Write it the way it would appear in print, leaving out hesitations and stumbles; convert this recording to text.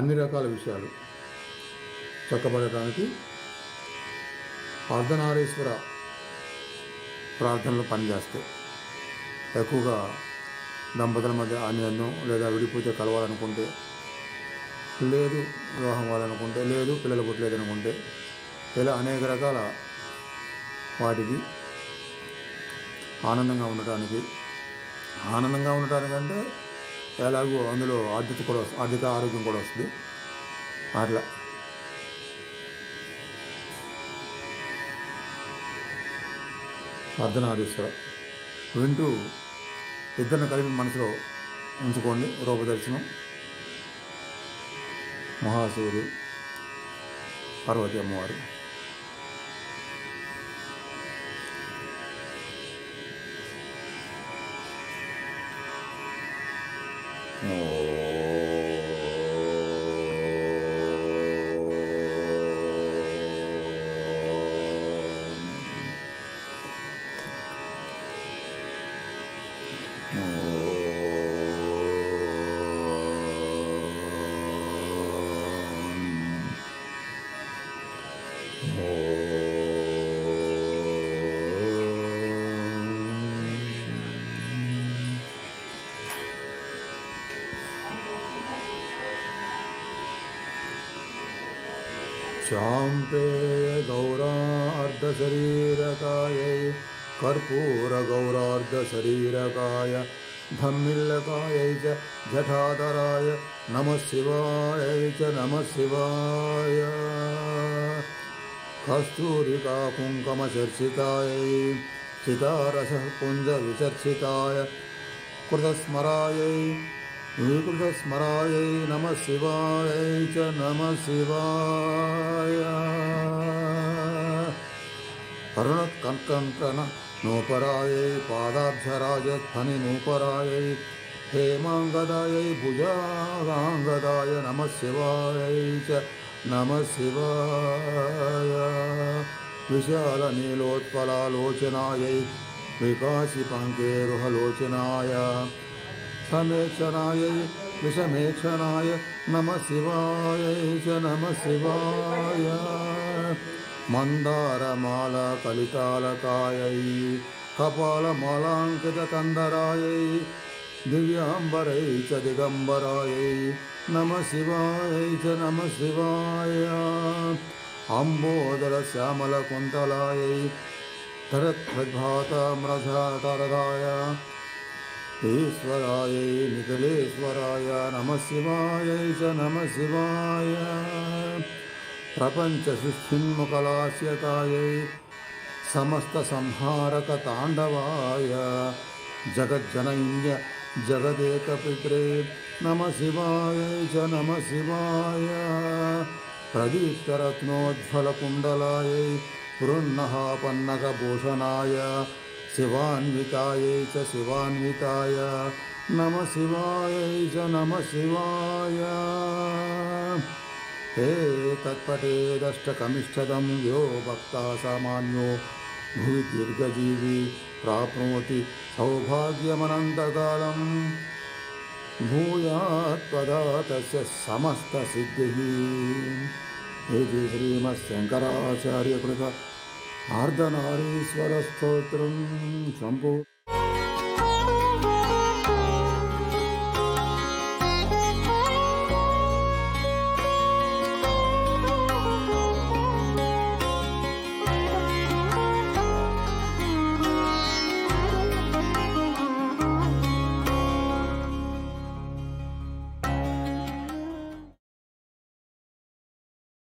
అన్ని రకాల విషయాలు చక్కబడటానికి అర్ధనారీశ్వర ప్రార్థనలు పనిచేస్తాయి. ఎక్కువగా దంపతుల మధ్య అన్యోన్యం లేదా విడిపోతే కలవాలనుకుంటే, లేదు వివాహం అవ్వాలనుకుంటే, లేదు పిల్లలు పుట్టలేదనుకుంటే, ఇలా అనేక రకాల వాటికి ఆనందంగా ఉండటానికంటే ఎలాగో అందులో ఆర్థిక ఆరోగ్యం కూడా వస్తుంది. అట్లా అర్ధనారీశ్వర వింటూ ఇద్దరిని కలిపి మనసులో ఉంచుకోండి. రూపదర్శనం మహాశివుడు, పార్వతి అమ్మవారు. शाम्पेय गौरार्धशरीरकायै कर्पूरगौरार्धशरीरकाय धम्मिल्लकायै च जठाधराय नमः शिवायै च नमः शिवाय कस्तूरिका कुङ्कुमचर्चितायै चितारसः पुञ्जविचर्चिताय कृतस्मरायै विकृतस्मरायै नमः शिवायै च नमः शिवाय अरुणकङ्कण नूपरायै पादाब्जराजध्वनि नूपरायै हेमाङ्गदायै भुजाङ्गदाय नमः शिवायै च नमः शिवाय विशालनीलोत्पलालोचनायै विकासिपङ्केरुहलोचनाय समेक्षणायै विषमेक्षणाय नमः शिवायै च नमः शिवाय मन्दारमाला कलितालकायै कपालमालाङ्कितकन्दरायै दिव्याम्बरै च दिगम्बरायै नमः शिवायै च नमः शिवाय अम्बोदरश्यामलकुन्तलायै तरद्भाताम्रधातरदाय ईश्वरायै निखिलेश्वराय नमः शिवायै च नमः शिवाय प्रपञ्चसृष्टिन्मुखलास्यकायै समस्तसंहारकताण्डवाय जगज्जनन्य जगदेकपित्रे नमः शिवायै च नमः शिवाय प्रदीप्तरत्नोज्ज्वलकुण्डलायै पृन्नहापन्नकभूषणाय शिवान्वितायै च शिवान्विताय नमः शिवायै च नमः शिवाय हे तत्पठेदष्टकमिष्टदं यो भक्तः सामान्यो भुवि दीर्घजीवी प्राप्नोति सौभाग्यमनन्तकालं भूयात् तदा तस्य समस्तसिद्धिः। इति श्रीमच्छङ्कराचार्यकृत अर्धनारीश्वरस्तोत्रं सम्पूर्णम्।